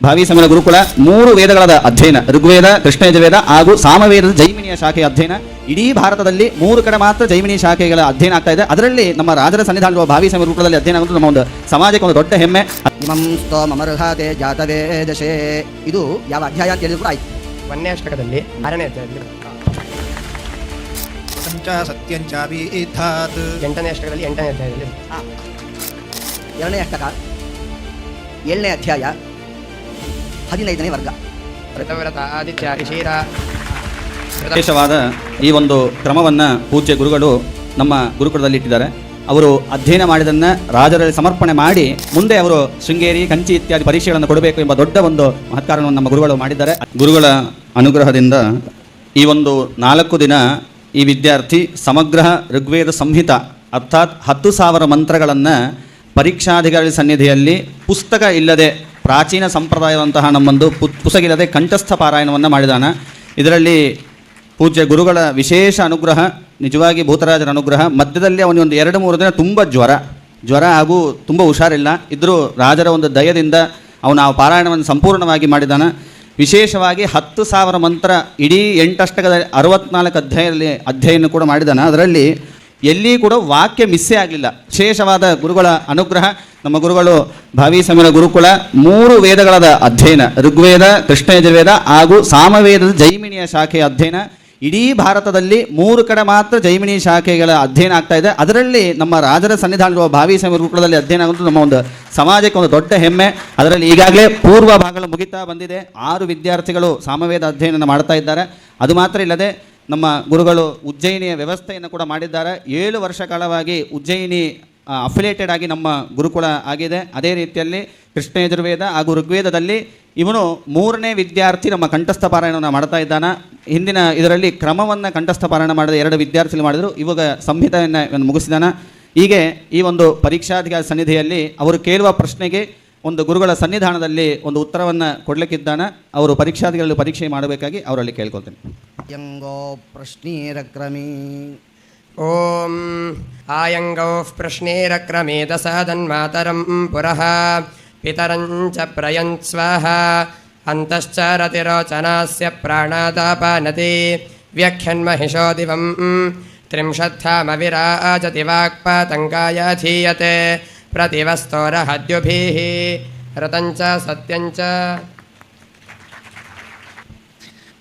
ಭಾವಿ ಸಮಯ ಗುರುಕುಲ 3 ವೇದಗಳಾದ ಅಧ್ಯಯನ, ಋಗ್ವೇದ, ಕೃಷ್ಣ ಯಜುರ್ವೇದ ಹಾಗೂ ಸಾಮವೇದದ ಜೈಮಿನಿಯ ಶಾಖೆಯ ಅಧ್ಯಯನ. ಇಡೀ ಭಾರತದಲ್ಲಿ 3 ಕಡೆ ಮಾತ್ರ ಜೈಮಿನಿ ಶಾಖೆಗಳ ಅಧ್ಯಯನ ಆಗ್ತಾ ಇದೆ. ಅದರಲ್ಲಿ ನಮ್ಮ ರಾಜರ ಸನ್ನಿಧಾನದ ಭಾವಿ ಸಮಯ ಗುರುಕುಲದಲ್ಲಿ ಅಧ್ಯಯನ ಆಗೋದು ನಮ್ಮ ಒಂದು ಸಮಾಜಕ್ಕೆ ಒಂದು ದೊಡ್ಡ ಹೆಮ್ಮೆ. ಇಮಂ ಸ್ತೋಮಮರ್ಹತೆ ಜಾತವೇದಶೇ. ಇದು ಯಾವ ಅಧ್ಯಾಯ ಅಂತ ಹೇಳಿದ್ರು ಕೂಡ ಆಯ್ತು. 1ನೇ ಅಷ್ಟಕದಲ್ಲಿ 6ನೇ ಅಧ್ಯಾಯದಲ್ಲಿ, ಸತ್ಯಂಚಾಭೀಥಾತ್ 8ನೇ ಅಷ್ಟಕದಲ್ಲಿ 8ನೇ ಅಧ್ಯಾಯದಲ್ಲಿ, 2ನೇ ಅಷ್ಟಕ 7ನೇ ಅಧ್ಯಾಯ 15ನೇ ವರ್ಗ. ಋತವ್ರತ ಆದಿತ್ಯ ಋಷಿರ. ವಿಶೇಷವಾದ ಈ ಒಂದು ಕ್ರಮವನ್ನು ಪೂಜ್ಯ ಗುರುಗಳು ನಮ್ಮ ಗುರುಕುಲದಲ್ಲಿ ಇಟ್ಟಿದ್ದಾರೆ. ಅವರು ಅಧ್ಯಯನ ಮಾಡಿದ್ದನ್ನು ರಾಜರಲ್ಲಿ ಸಮರ್ಪಣೆ ಮಾಡಿ ಮುಂದೆ ಅವರು ಶೃಂಗೇರಿ, ಕಂಚಿ ಇತ್ಯಾದಿ ಪರೀಕ್ಷೆಗಳನ್ನು ಕೊಡಬೇಕು ಎಂಬ ದೊಡ್ಡ ಒಂದು ಮಹತ್ಕಾರವನ್ನು ನಮ್ಮ ಗುರುಗಳು ಮಾಡಿದ್ದಾರೆ. ಗುರುಗಳ ಅನುಗ್ರಹದಿಂದ ಈ ಒಂದು 4 ದಿನ ಈ ವಿದ್ಯಾರ್ಥಿ ಸಮಗ್ರ ಋಗ್ವೇದ ಸಂಹಿತ ಅರ್ಥಾತ್ 10,000 ಮಂತ್ರಗಳನ್ನು ಪರೀಕ್ಷಾಧಿಕಾರಿ ಸನ್ನಿಧಿಯಲ್ಲಿ ಪುಸ್ತಕ ಇಲ್ಲದೆ ಪ್ರಾಚೀನ ಸಂಪ್ರದಾಯದಂತಹ ನಮ್ಮೊಂದು ಪುಸ್ತಕ ಇಲ್ಲದೆ ಕಂಠಸ್ಥ ಪಾರಾಯಣವನ್ನು ಮಾಡಿದಾನ. ಇದರಲ್ಲಿ ಪೂಜ್ಯ ಗುರುಗಳ ವಿಶೇಷ ಅನುಗ್ರಹ, ನಿಜವಾಗಿ ಭೂತರಾಜರ ಅನುಗ್ರಹ. ಮಧ್ಯದಲ್ಲಿ ಅವನಿಗೆ 2-3 ದಿನ ತುಂಬ ಜ್ವರ ಹಾಗೂ ತುಂಬ ಹುಷಾರಿಲ್ಲ ಇದ್ದರೂ ರಾಜರ ಒಂದು ದಯದಿಂದ ಅವನು ಆ ಪಾರಾಯಣವನ್ನು ಸಂಪೂರ್ಣವಾಗಿ ಮಾಡಿದಾನ. ವಿಶೇಷವಾಗಿ 10,000 ಮಂತ್ರ ಇಡೀ 8 ಅಷ್ಟಕದ 64 ಅಧ್ಯಾಯನ ಕೂಡ ಮಾಡಿದಾನ. ಅದರಲ್ಲಿ ಎಲ್ಲಿ ಕೂಡ ವಾಕ್ಯ ಮಿಸ್ಸೇ ಆಗಲಿಲ್ಲ. ವಿಶೇಷವಾದ ಗುರುಗಳ ಅನುಗ್ರಹ. ನಮ್ಮ ಗುರುಗಳು ಭಾವಿ ಸಮಯ ಗುರುಕುಲ 3 ವೇದಗಳಾದ ಅಧ್ಯಯನ, ಋಗ್ವೇದ, ಕೃಷ್ಣ ಯಜುರ್ವೇದ ಹಾಗೂ ಸಾಮವೇದದ ಜೈಮಿನಿಯ ಶಾಖೆಯ ಅಧ್ಯಯನ. ಇಡೀ ಭಾರತದಲ್ಲಿ 3 ಕಡೆ ಮಾತ್ರ ಜೈಮಿನಿ ಶಾಖೆಗಳ ಅಧ್ಯಯನ ಆಗ್ತಾ ಇದೆ. ಅದರಲ್ಲಿ ನಮ್ಮ ರಾಜರ ಸನ್ನಿಧಾನದ ಭಾವಿ ಸಮಯ ಗುರುಕುಲದಲ್ಲಿ ಅಧ್ಯಯನ ಆಗೋದು ನಮ್ಮ ಒಂದು ಸಮಾಜಕ್ಕೆ ಒಂದು ದೊಡ್ಡ ಹೆಮ್ಮೆ. ಅದರಲ್ಲಿ ಈಗಾಗಲೇ ಪೂರ್ವ ಭಾಗಗಳು ಮುಗಿತಾ ಬಂದಿದೆ. 6 ವಿದ್ಯಾರ್ಥಿಗಳು ಸಾಮವೇದ ಅಧ್ಯಯನ ಮಾಡ್ತಾ ಇದ್ದಾರೆ. ಅದು ಮಾತ್ರ ಇಲ್ಲದೆ ನಮ್ಮ ಗುರುಗಳು ಉಜ್ಜಯಿನಿಯ ವ್ಯವಸ್ಥೆಯನ್ನು ಕೂಡ ಮಾಡಿದ್ದಾರೆ. 7 ವರ್ಷ ಕಾಲವಾಗಿ ಉಜ್ಜಯಿನಿ ಅಫಿಲೇಟೆಡ್ ಆಗಿ ನಮ್ಮ ಗುರುಕುಲ ಆಗಿದೆ. ಅದೇ ರೀತಿಯಲ್ಲಿ ಕೃಷ್ಣ ಯಜುರ್ವೇದ ಹಾಗೂ ಋಗ್ವೇದದಲ್ಲಿ ಇವನು 3ನೇ ವಿದ್ಯಾರ್ಥಿ ನಮ್ಮ ಕಂಠಸ್ಥ ಪಾರಾಯಣವನ್ನು ಮಾಡ್ತಾ ಇದ್ದಾನೆ. ಹಿಂದಿನ ಇದರಲ್ಲಿ ಕ್ರಮವನ್ನು ಕಂಠಸ್ಥ ಪಾರಾಯಣ ಮಾಡಿದ 2 ವಿದ್ಯಾರ್ಥಿಗಳು ಮಾಡಿದರು. ಇವಾಗ ಸಂಹಿತೆಯನ್ನು ಮುಗಿಸಿದಾನ. ಹೀಗೆ ಈ ಒಂದು ಪರೀಕ್ಷಾಧಿಕಾರಿ ಸನ್ನಿಧಿಯಲ್ಲಿ ಅವರು ಕೇಳುವ ಪ್ರಶ್ನೆಗೆ ಒಂದು ಗುರುಗಳ ಸನ್ನಿಧಾನದಲ್ಲಿ ಒಂದು ಉತ್ತರವನ್ನು ಕೊಡಲಿಕ್ಕಿದ್ದಾನೆ. ಅವರು ಪರೀಕ್ಷಾಧಿಕಾರಿಗಳು ಪರೀಕ್ಷೆ ಮಾಡಬೇಕಾಗಿ ಅವರಲ್ಲಿ ಕೇಳ್ಕೊಳ್ತೇನೆ. ಯಂಗೋ ಪ್ರಶ್ನೀರಕ್ರಮೀ. ಓಂ ಆಯಂಗೌ ಪ್ರಶ್ನೇರಕ್ರಮೇ ದಸಾದನ್ಮಾತರಂ ಪುರಃ ಪಿತರಂಚ ಪ್ರಯಂತ್ ಸ್ವಾಹ ಅಂತಶ್ಚ ರತಿರೋಚನಾಸ್ಯ ಪ್ರಾಣಾದಾಪಾನತಿ ವ್ಯಖ್ಯನ್ಮಹಿಷೋ ದಿವಂ ತ್ರಿಂಶತ್ಥಾಮವಿರಾಜತಿ ವಾಕ್ಪಾತಂಕಾಯಧೀಯತೆ प्रतिवस्तोरहद्युभिः रतञ्च सत्यञ्च.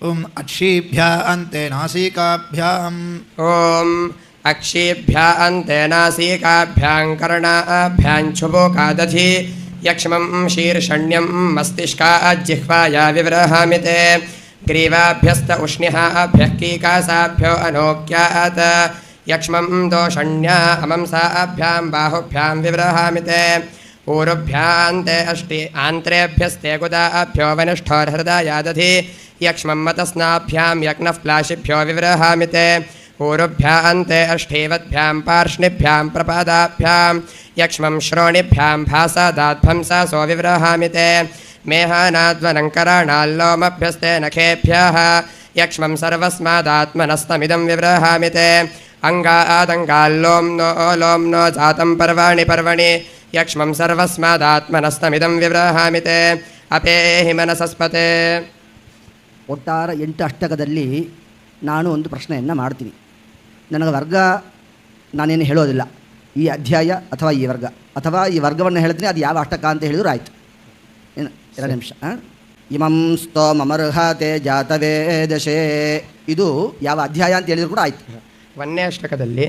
ओम अक्षीभ्या अन्ते नासिकाभ्याम्. ओम अक्षीभ्या अन्ते नासिकाभ्यां कर्णाभ्यां शुभोकादधि यक्ष्मं शीर्षण्यं मस्तिष्काज्जिह्वाया विवृहामि ते ग्रीवाभ्यस्त उष्ण्याभ्यः कीकासाभ्यो अनोक्यात् यक्ष्मं दोषण्या अमंसाभ्यां बाहुभ्यां विवृहामि ते ऊरुभ्यान्ते अष्टि आन्त्रेभ्यस्ते गुदाभ्यो वनिष्ठोर्हृदयादधि यक्ष्मं मतस्नाभ्यां यज्ञः प्लाशिभ्यो विवृहामि ते ऊरुभ्यान्ते अष्ठीवद्भ्यां पार्ष्णिभ्यां प्रपादाभ्यां यक्ष्मं श्रोणिभ्यां भासादाद्भंसासो विवृहामि ते मेहानाद्वनङ्कराणाल्लोमभ्यस्ते नखेभ्यः यक्ष्मं सर्वस्मादात्मनस्तमिदं विवृहामि ते अंगादंगाल्लोम्नो लोम्नो जातं पर्वाणि पर्वणि यक्ष्मं सर्वस्मादात्मनस्तमिदं विवृहामि ते अपेहि मनसस्पते. ಒಟ್ಟಾರೆ 8 ಅಷ್ಟಕದಲ್ಲಿ ನಾನು ಒಂದು ಪ್ರಶ್ನೆಯನ್ನು ಮಾಡ್ತೀನಿ. ನನಗೆ ವರ್ಗ ನಾನೇನು ಹೇಳೋದಿಲ್ಲ. ಈ ಅಧ್ಯಾಯ ಅಥವಾ ಈ ವರ್ಗ ಅಥವಾ ಈ ವರ್ಗವನ್ನು ಹೇಳ್ತೀನಿ, ಅದು ಯಾವ ಅಷ್ಟಕ ಅಂತ ಹೇಳಿದ್ರು ಆಯಿತು. ಏನು 2 ನಿಮಿಷ. ಇಮಂ ಸ್ತೋಮಮರ್ಹತೆ ಜಾತವೇದಶೇ. ಇದು ಯಾವ ಅಧ್ಯಾಯ ಅಂತ ಹೇಳಿದ್ರು ಕೂಡ ಆಯಿತು. 1ನೇ ಅಷ್ಟಕದಲ್ಲಿ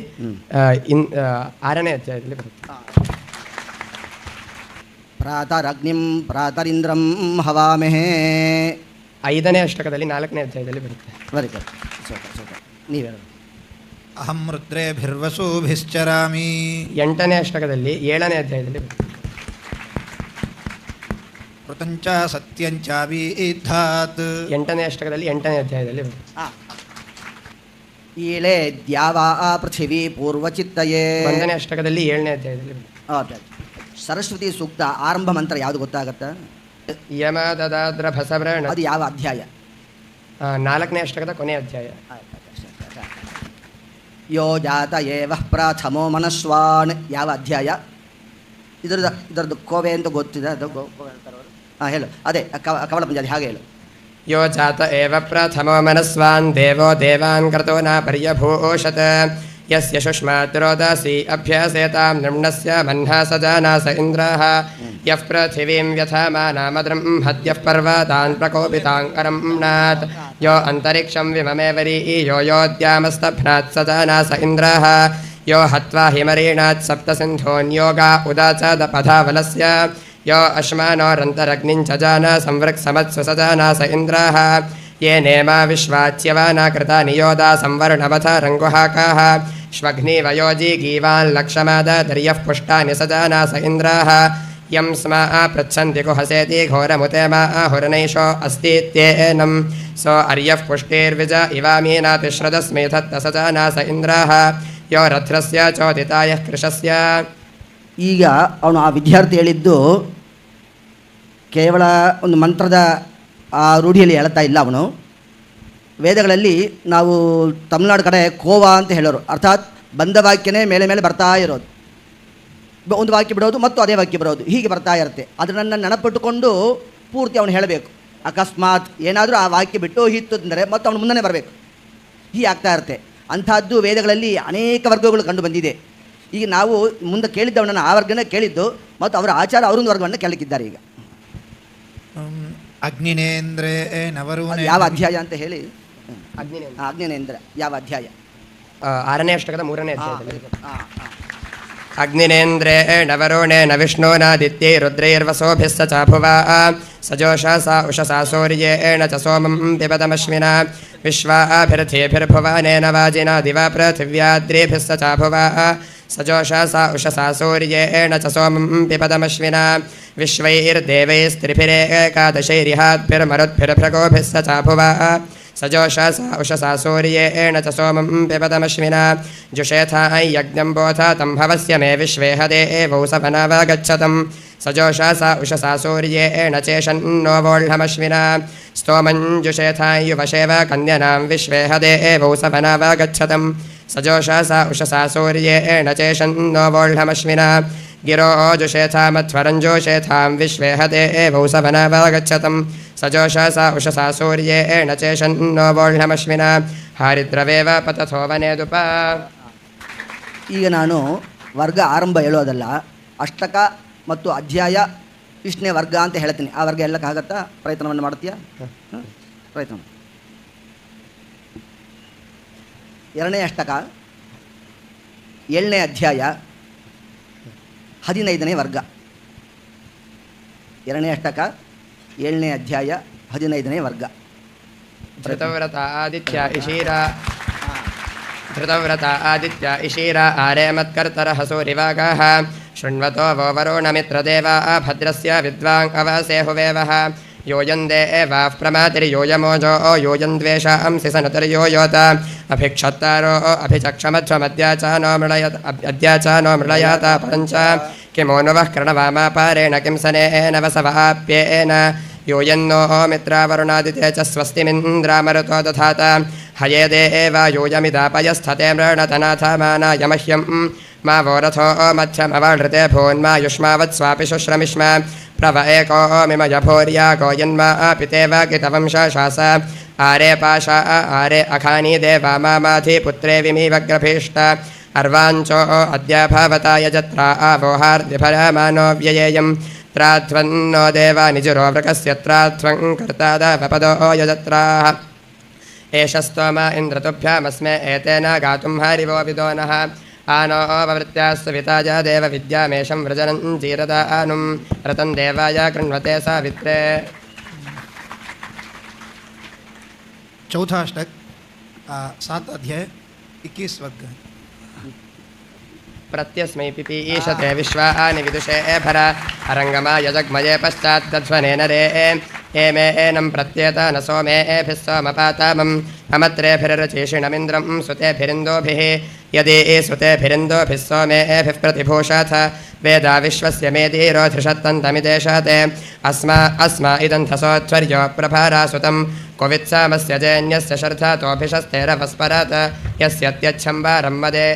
6ನೇ ಅಧ್ಯಾಯದಲ್ಲಿ ಬರುತ್ತೆ. ಪ್ರಾತರಗ್ನಿಂ ಪ್ರಾತರಿಂದ್ರಂ ಹವಾಮಹೇ. 5ನೇ ಅಷ್ಟಕದಲ್ಲಿ 4ನೇ ಅಧ್ಯಾಯದಲ್ಲಿ ಬರುತ್ತೆ. Very good, super. ನೀವು ಹೇಳೋದು. ಅಹಂ ರುದ್ರೇಭಿರ್ವಸೂಭಿಶ್ಚರಾಮಿ. 8ನೇ ಅಷ್ಟಕದಲ್ಲಿ 7ನೇ ಅಧ್ಯಾಯದಲ್ಲಿ ಬರುತ್ತೆ. ಋತಂಚ ಸತ್ಯಂಚಾಭೀಥಾತ್. 8ನೇ ಅಷ್ಟಕದಲ್ಲಿ 8ನೇ ಅಧ್ಯಾಯದಲ್ಲಿ ಬರುತ್ತೆ. ಈಳೆ ದ್ಯಾವಾ ಪೃಥಿವಿ ಪೂರ್ವಚಿತ್ತಯೇ. 1ನೇ ಅಷ್ಟಕದಲ್ಲಿ 7ನೇ ಅಧ್ಯಾಯದಲ್ಲಿ ಬರುತ್ತೆ. ಓಕೆ. ಸರಸ್ವತಿ ಸೂಕ್ತ ಆರಂಭ ಮಂತ್ರ ಯಾವುದು ಗೊತ್ತಾಗತ್ತಾ? ಯಮ ದದಾದ್ರ ಭಸವ್ರಣ. ಅದು ಯಾವ ಅಧ್ಯಾಯ? 4ನೇ ಅಷ್ಟಕದ ಕೊನೆ ಅಧ್ಯಾಯ. ಯೋ ಜಾತ ಏವಃ ಪ್ರಥಮೋ ಮನಸ್ವಾನ್ ಯಾವ ಅಧ್ಯಾಯ? ಇದರದ್ದು ಕೋವೆ ಅಂತ ಗೊತ್ತಿದೆ. ಅದು ಹಾಂ ಹೇಳು, ಅದೇ ಕವಳ ಪಂಚಾದಿ ಹಾಗೆ ಹೇಳು. यो जात एव प्रथमो मनस्वान् देवो देवान् क्रतो न पर्यभूषत यस्य शुष्मातिरोदासी अभ्यसेतां नृम्णस्य मह्ना स जानास इन्द्रः यः पृथिवीं व्यथामानामद्रं हद्यः पर्वतान् प्रकोपिताङ्करं नात् यो अन्तरिक्षं विममेवरी यो योद्यामस्तभ्नात् स जानास इन्द्रः यो हत्वा हिमरीणात् सप्तसिन्धोन्योगा उदाचदपधावलस्य यो अश्मानोरन्तरग्निं च जाना संवृक्समत्सु स जानास इन्द्रः ये नेमा विश्वाच्यवाना कृता नियोदा संवर्णवथ रङ्गुहाकाः श्वघ्निवयोजी गीवान् लक्षमादर्यः पुष्टानि स जानास इन्द्राः यं स्मा पृच्छन्ति कुहसेति घोरमुते मा आहुरनैषो अस्तीत्येनं सो अर्यः पुष्टिर्विज इवामीनातिश्रदस्मेधत्त स जानास इन्द्राः यो रथ्रस्य चोदितायः कृशस्य. ಈಗ ಅವನು ಆ ವಿದ್ಯಾರ್ಥಿ ಹೇಳಿದ್ದು ಕೇವಲ ಒಂದು ಮಂತ್ರದ ಆ ರೂಢಿಯಲ್ಲಿ ಹೇಳ್ತಾ ಇಲ್ಲ. ಅವನು ವೇದಗಳಲ್ಲಿ ನಾವು ತಮಿಳ್ನಾಡು ಕಡೆ ಕೋವಾ ಅಂತ ಹೇಳೋರು, ಅರ್ಥಾತ್ ಬಂದ ವಾಕ್ಯನೇ ಮೇಲೆ ಮೇಲೆ ಬರ್ತಾ ಇರೋದು, ಒಂದು ವಾಕ್ಯ ಬಿಡೋದು ಮತ್ತು ಅದೇ ವಾಕ್ಯ ಬರೋದು, ಹೀಗೆ ಬರ್ತಾ ಇರುತ್ತೆ. ಅದನ್ನು ನೆನಪಿಟ್ಟುಕೊಂಡು ಪೂರ್ತಿ ಅವನು ಹೇಳಬೇಕು. ಅಕಸ್ಮಾತ್ ಏನಾದರೂ ಆ ವಾಕ್ಯ ಬಿಟ್ಟು ಹಿತ್ತು ಅಂದರೆ ಮತ್ತು ಅವನು ಮುಂದೆ ಬರಬೇಕು, ಹೀಗೆ ಆಗ್ತಾ ಇರುತ್ತೆ. ಅಂಥದ್ದು ವೇದಗಳಲ್ಲಿ ಅನೇಕ ವರ್ಗಗಳು ಕಂಡು ಬಂದಿದೆ. ಈಗ ನಾವು ಮುಂದೆ ಕೇಳಿದ್ದವನನ್ನು ಆ ವರ್ಗನೇ ಕೇಳಿದ್ದು ಮತ್ತು ಅವರ ಆಚಾರ ಅವರೊಂದು ವರ್ಗವನ್ನು ಕೇಳಲಿಕ್ಕಿದ್ದಾರೆ. ಈಗ ಅಗ್ನಿನೇಂದ್ರೇ ನವರೂಣೇ ಯಾವ ಅಧ್ಯಾಯ ಅಂತ ಹೇಳಿ. ಅಗ್ನಿನೇಂದ್ರ ಅಗ್ನಿನೇಂದ್ರ ಯಾವ ಅಧ್ಯಾಯ? 6ನೇ ಅಷ್ಟಕದ 3ನೇ ಅಧ್ಯಾಯದಲ್ಲಿ. अग्निनेन्द्रे नवरोणेन विष्णोनादित्यै रुद्रैर्वसोभिः स चाभुवा सजोषा सा उषसा सूर्येण च सोमं पिबदमश्विना विश्वाभिरथिभिर्भुवानेन वाजिना दिवा पृथिव्याद्रेभिः स चाभुवा सजोषा सा उषसा सूर्येण च सोमं पिबदमश्विना विश्वैर्देवैस्त्रिभिरेकादशैरिहाद्भिर्मरुद्भिर्भृगोभिः स चाभुवा सजोषा सा उषसा सूर्येण च सोमं पिबदमश्विना जुषेथा यज्ञं बोधा तं भवस्य मे विश्वे हदेवौ सवनावगच्छतं सजोषा सा उषसा सूर्येण चेषन्नो वोढ्ढमश्विना स्तोमं जुषेथा युवशेव कन्यनां विश्वे हदेवौ सवनावगच्छतं सजोषा सा उषसा सूर्येण चेषन्नो वोढ्ढमश्विना गिरो जुषेथा मध्वरञ्जोषेथां विश्वे हदेवौ सवनावगच्छतं सजोषा सा उषसा सूर्येण चेषन्नो वोढ्ढमश्विना हारिद्रवेव पतथो वनेदुप. ಈಗ ನಾನು ವರ್ಗ ಆರಂಭ ಹೇಳೋದಲ್ಲ, ಅಷ್ಟಕ ಮತ್ತು ಅಧ್ಯಾಯ ಇಷ್ಟನೇ ವರ್ಗ ಅಂತ ಹೇಳ್ತೀನಿ. ಆ ವರ್ಗ ಹೇಳಕ್ಕಾಗತ್ತಾ? ಪ್ರಯತ್ನವನ್ನು ಮಾಡ್ತೀಯಾ? ಪ್ರಯತ್ನ. 2ನೇ ಅಷ್ಟಕ 7ನೇ ಅಧ್ಯಾಯ 15ನೇ ವರ್ಗ. 2ನೇ ಅಷ್ಟಕ 7ನೇ ಅಧ್ಯಾಯ 15ನೇ ವರ್ಗ. धृतव्रता आदित्य इशीरा आरे मत्कर्तरः सूरिवागाः शृण्वतो वो वरुणमित्रदेवा भद्रस्य विद्वाङ् अवासे हुवेवः योऽयं देवाः प्रमातिर्योऽयमोजो योऽयन्द्वेषांसि सनतर्यो योत अभिक्षत्तारो अभिचक्षमध्वमद्याचानो मृळयात पञ्च किमो नु वः कृणवामापारेण किं सनेन वसवाप्येन योऽयन्नो मित्रावरुणादिते च स्वस्तिमिन्द्रामरुतो दधात हये देवा योऽयमिदापयस्थते मृणतनाथमानाय मह्यं मा वो रथो मध्यमवृते भून्मा युष्मावत् स्वापि शुश्रमिष्म प्रव एको मिमयभूर्याको यन्मा पितेव कितवंशाशास आरे पाशा आरे अखानी देवा मामाधिपुत्रे विमीवग्रभीष्ट अर्वाञ्चो अद्य भवता यजत्रा आवोहार्दिभरमानो व्ययेयं त्राध्वन्नो देवा निजुरो वृकस्य त्राध्वं कर्तादवपदो यजत्राः एष स्तोमा इन्द्रतुभ्यामस्मे एतेन गातुं हरिवो विदो नः आनो ववृत्यास्तु विताज देव विद्यामेषं व्रजनं जीरदानुं रतं देवाय कृण्वते सावित्रे. चौथा अष्टक 7 अध्याय 21 वर्ग. प्रत्यस्मै पिपीषते विश्वानि विदुषे भर अरङ्गमा यजग्मये पश्चाद्ध्वने नरे एमे एनं प्रत्येत न सोमेभिः सोमपातामम् अमत्रेभिरचेषिणमिन्द्रं सुतेभिरिन्दोभिः यदि सुतेभिरिन्दोभिः सोमेभिः प्रतिभूषाथ वेदा विश्वस्य मेधीरो धृषत्तन्तमिदेशाते अस्मा इदन्थसोत्वर्यो प्रभारासुतं कुवित्सामस्य जैन्यस्य शर्धातोऽभिषस्तेरवस्परात् यस्यत्यच्छम्बारं मदे.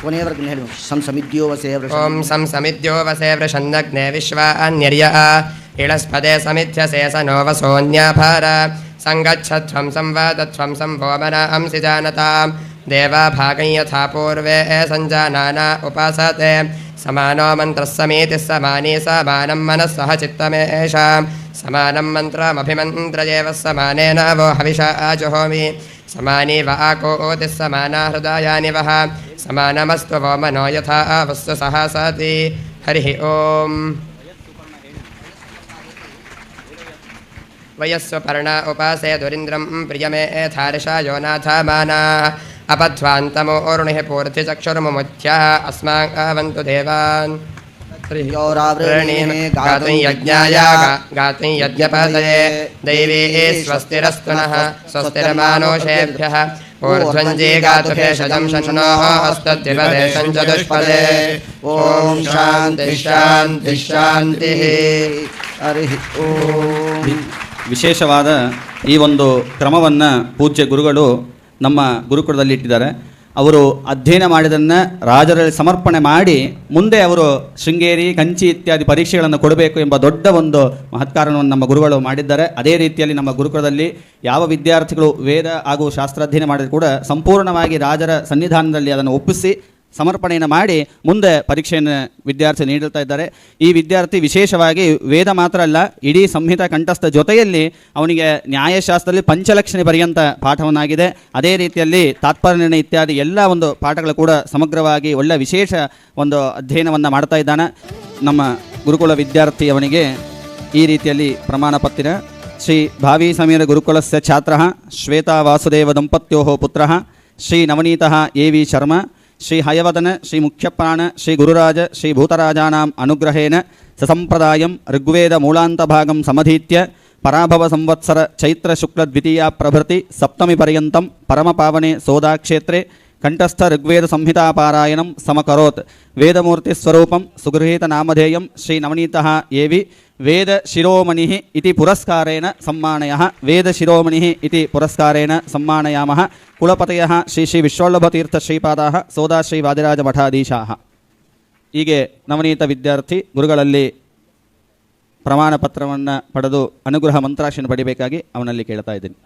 ಕೊನೆಯ ವರ್ಗ ಹೇಳು. ಸಂಸಮಿದ್ಯೋ ವಸೇ ಓಂ ಸಂ ಸಮಿದ್ಯೋ ವಸೇ ವೃಷನ್ನಗ್ನೇ ವಿಶ್ವಾನ್ಯರ್ಯ ಇಳಸ್ಪದೇ ಸಮಿಧ್ಯಸೇ ಸ ನೋ ವಸೋನ್ಯಾಭಾರ ಸಂಗಚ್ಛಧ್ವಂ ಸಂವಾದಧ್ವಂ ಸಂಭೋಮನಾಂಸಿ ಜಾನತಾಂ ದೇವಾ ಭಾಗಂ ಯಥಾ ಪೂರ್ವೇ ಸಂಜಾನಾನ ಉಪಾಸತೆ ಸಮಾನೋ ಮಂತ್ರಃ ಸಮೀತಿಃ ಸಮಾನೇ ಸಮಾನಂ ಮನಸ್ಸಹ ಚಿತ್ತಮೇಷಾಂ ಸಮಾನಂ ಮಂತ್ರಮಭಿಮಂತ್ರಯೇವ ಸಮಾನೇನ ವೋ ಹವಿಷಾ ಜುಹೋಮಿ ಸಮಾನಿ ವಾಕೋತಿಃ ಸಮಾನಾ ಹೃದಯಾನಿ ವಹ ಸಮಾನಮಸ್ತು ವೋ ಮನೋ ಯಥಾ ವಸ್ತು ಸಹಸತಿ ಹರಿ ಓಂ ವಯಸ್ವಪರ್ಣ ಉಪಾಸೆ ದುರಿಂದ್ರಂ ಪ್ರಿಯಮೇಥಾರ್ಷಾ ಯೋನಾಥ ಮಾನಾ ಅಪಧ್ವಾಂತಮೋ ಅರುಣಿಃ ಪೂರ್ತಿ ಚಕ್ಷುರ್ಮುಮುಚ್ಯ ಅಸ್ಮಾಕವಂತು ದೇವಾನ್ ಗಾತುಂ ಯಜ್ಞಾಯ ಗಾತುಂ ಯಜ್ಞಪತಯೇ ದೈವೀ ಸ್ವಸ್ತಿರಸ್ತು ನಃ ಸ್ವಸ್ತಿರ್ಮಾನುಷೇಭ್ಯಃ ಊರ್ಧ್ವಂಜೇ ಗಾತು ಭೇಷಜಂ ಶನ್ನೋ ಹಸ್ತದ್ವಿಪದೇ ಸಂಚದುಷ್ಪದೇ ಓಂ ಶಾಂತಿ ಶಾಂತಿ ಶಾಂತಿ. ಹರಿ ಓಂ. ವಿಶೇಷವಾದ ಈ ಒಂದು ಕ್ರಮವನ್ನು ಪೂಜ್ಯ ಗುರುಗಳು ನಮ್ಮ ಗುರುಕುಲದಲ್ಲಿ ಇಟ್ಟಿದ್ದಾರೆ. ಅವರು ಅಧ್ಯಯನ ಮಾಡಿದ್ದನ್ನು ರಾಜರಲ್ಲಿ ಸಮರ್ಪಣೆ ಮಾಡಿ ಮುಂದೆ ಅವರು ಶೃಂಗೇರಿ, ಕಂಚಿ ಇತ್ಯಾದಿ ಪರೀಕ್ಷೆಗಳನ್ನು ಕೊಡಬೇಕು ಎಂಬ ದೊಡ್ಡ ಒಂದು ಮಹತ್ಕಾರಣವನ್ನು ನಮ್ಮ ಗುರುಗಳು ಮಾಡಿದ್ದಾರೆ. ಅದೇ ರೀತಿಯಲ್ಲಿ ನಮ್ಮ ಗುರುಕುಲದಲ್ಲಿ ಯಾವ ವಿದ್ಯಾರ್ಥಿಗಳು ವೇದ ಹಾಗೂ ಶಾಸ್ತ್ರಾಧ್ಯಯನ ಮಾಡಿದ್ರು ಕೂಡ ಸಂಪೂರ್ಣವಾಗಿ ರಾಜರ ಸನ್ನಿಧಾನದಲ್ಲಿ ಅದನ್ನು ಒಪ್ಪಿಸಿ ಸಮರ್ಪಣೆಯನ್ನು ಮಾಡಿ ಮುಂದೆ ಪರೀಕ್ಷೆಯನ್ನು ವಿದ್ಯಾರ್ಥಿ ನೀಡುತ್ತಾ ಇದ್ದಾರೆ. ಈ ವಿದ್ಯಾರ್ಥಿ ವಿಶೇಷವಾಗಿ ವೇದ ಮಾತ್ರ ಅಲ್ಲ, ಇಡೀ ಸಂಹಿತ ಕಂಠಸ್ಥ ಜೊತೆಯಲ್ಲಿ ಅವನಿಗೆ ನ್ಯಾಯಶಾಸ್ತ್ರದಲ್ಲಿ ಪಂಚಲಕ್ಷಣೆ ಪರ್ಯಂತ ಪಾಠವನ್ನಾಗಿದೆ. ಅದೇ ರೀತಿಯಲ್ಲಿ ತಾತ್ಪರ್ಯ ನಿರ್ಣಯ ಇತ್ಯಾದಿ ಎಲ್ಲ ಒಂದು ಪಾಠಗಳು ಕೂಡ ಸಮಗ್ರವಾಗಿ ಒಳ್ಳೆಯ ವಿಶೇಷ ಒಂದು ಅಧ್ಯಯನವನ್ನು ಮಾಡ್ತಾ ಇದ್ದಾನೆ. ನಮ್ಮ ಗುರುಕುಲ ವಿದ್ಯಾರ್ಥಿ ಅವನಿಗೆ ಈ ರೀತಿಯಲ್ಲಿ ಪ್ರಮಾಣ ಪತ್ರ ಶ್ರೀ ಭಾವಿ ಸಮೀರ ಗುರುಕುಲಸ್ಯ ಛಾತ್ರಃ ಶ್ವೇತಾ ವಾಸುದೇವ ದಂಪತ್ಯೋ ಪುತ್ರಃ ಶ್ರೀ ನವನೀತಃ ಎ ವಿ ಶರ್ಮಾ ಶ್ರೀ ಹಯವದನ ಶ್ರೀ ಮುಖ್ಯಪ್ರಾಣ ಶ್ರೀ ಗುರುರಾಜ ಶ್ರೀ ಭೂತರಾಜಾನಾಂ ಅನುಗ್ರಹೇಣ ಸಸಂಪ್ರದಾಯಂ ಋಗ್ವೇದ ಮೂಲಾಂತಭಾಗಂ ಸಮಧೀತ್ಯ ಪರಾಭವ ಸಂವತ್ಸರ ಚೈತ್ರ ಶುಕ್ಲ ದ್ವಿತೀಯ ಪ್ರಭೃತಿ ಸಪ್ತಮಿ ಪರ್ಯಂತಂ ಪರಮಪಾವನೆ ಸೋದಾಕ್ಷೇತ್ರೆ ಕಂಠಸ್ಥ ಋಗ್ವೇದ ಸಂಹಿತಾಪಾರಾಯಣಂ ಸಮಕರೋತ್. ವೇದಮೂರ್ತಿ ಸ್ವರೂಪಂ ಸುಗೃಹೀತ ನಾಮಧೇಯಂ ಶ್ರೀ ನವನೀತಃ ಎವಿ ವೇದ ಶಿರೋಮಣಿ ಇತಿ ಪುರಸ್ಕಾರೇಣ ಸಮ್ಮಾನಯಃ. ವೇದ ಶಿರೋಮಣಿ ಇತಿ ಪುರಸ್ಕಾರೇಣ ಸಮ್ಮಾನಯಾಮಃ. ಕುಲಪತಯಃ ಶ್ರೀ ಶ್ರೀ ವಿಶ್ವೋಲ್ಲಭತೀರ್ಥ ಶ್ರೀಪಾದಾಃ ಸೋದಾಶ್ರೀ ವಾದಿರಾಜ ಮಠಾಧೀಶಾಃ. ಹೀಗೆ ನವನೀತ ವಿದ್ಯಾರ್ಥಿ ಗುರುಗಳಲ್ಲಿ ಪ್ರಮಾಣ ಪತ್ರವನ್ನು ಪಡೆದು ಅನುಗ್ರಹ ಮಂತ್ರಾಕ್ಷರ ಪಡಿಬೇಕಾಗಿ ಅವನಲ್ಲಿ ಕೇಳ್ತಾ ಇದ್ದೀನಿ.